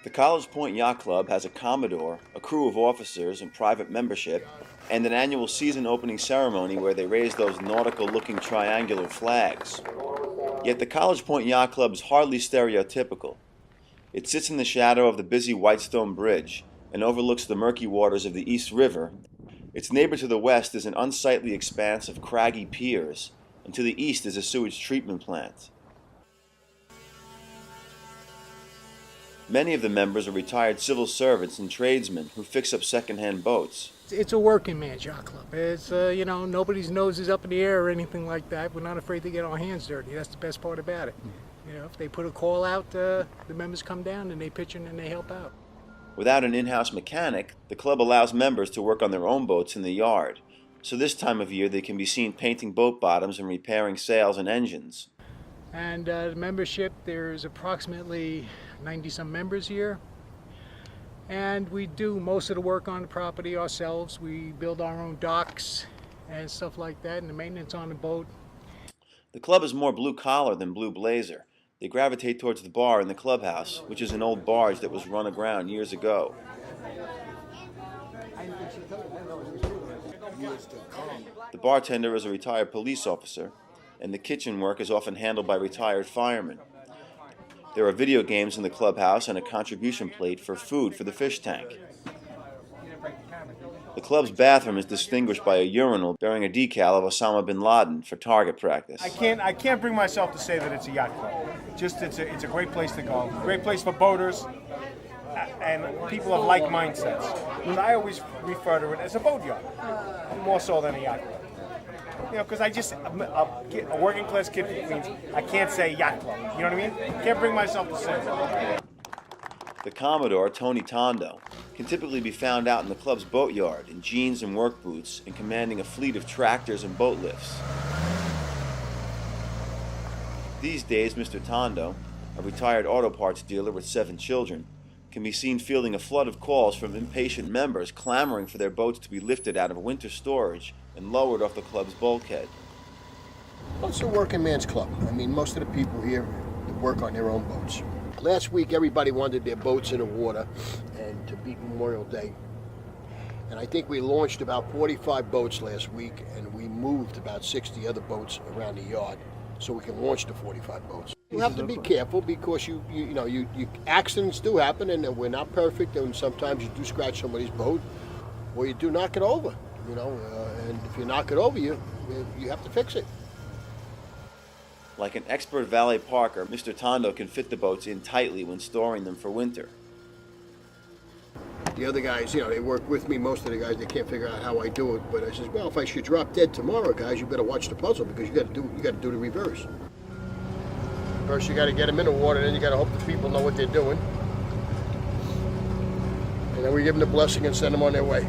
The College Point Yacht Club has a Commodore, a crew of officers and private membership, and an annual season opening ceremony where they raise those nautical-looking triangular flags. Yet the College Point Yacht Club is hardly stereotypical. It sits in the shadow of the busy Whitestone Bridge and overlooks the murky waters of the East River. Its neighbor to the west is an unsightly expanse of craggy piers, and to the east is a sewage treatment plant. Many of the members are retired civil servants and tradesmen who fix up second-hand boats. It's a working man's yacht club. It's, nobody's nose is up in the air or anything like that. We're not afraid to get our hands dirty. That's the best part about it. If they put a call out, the members come down and they pitch in and they help out. Without an in-house mechanic, the club allows members to work on their own boats in the yard. So this time of year they can be seen painting boat bottoms and repairing sails and engines. And the membership, there's approximately 90-some members here. And we do most of the work on the property ourselves. We build our own docks and stuff like that, and the maintenance on the boat. The club is more blue-collar than blue blazer. They gravitate towards the bar in the clubhouse, which is an old barge that was run aground years ago. The bartender is a retired police officer, and the kitchen work is often handled by retired firemen. There are video games in the clubhouse and a contribution plate for food for the fish tank. The club's bathroom is distinguished by a urinal bearing a decal of Osama bin Laden for target practice. I can't bring myself to say that it's a yacht club. Just it's a great place to go. Great place for boaters and people of like mindsets. But I always refer to it as a boat yard, more so than a yacht club. Because a working class kid from Queens, I can't say yacht club. You know what I mean? Can't bring myself to say it. The Commodore, Tony Tondo, can typically be found out in the club's boatyard in jeans and work boots and commanding a fleet of tractors and boat lifts. These days, Mr. Tondo, a retired auto parts dealer with 7 children, can be seen fielding a flood of calls from impatient members clamoring for their boats to be lifted out of winter storage and lowered off the club's bulkhead. Well, it's a working man's club. Most of the people here work on their own boats. Last week, everybody wanted their boats in the water and to beat Memorial Day. And I think we launched about 45 boats last week, and we moved about 60 other boats around the yard so we can launch the 45 boats. You have to be careful because you accidents do happen, and we're not perfect, and sometimes you do scratch somebody's boat or you do knock it over, and if you knock it over, you have to fix it. Like an expert valet parker, Mr. Tondo can fit the boats in tightly when storing them for winter. The other guys, they work with me. Most of the guys, they can't figure out how I do it. But I says, well, if I should drop dead tomorrow, guys, you better watch the puzzle because you got to do the reverse. First, you got to get them in the water, then you got to hope the people know what they're doing, and then we give them the blessing and send them on their way.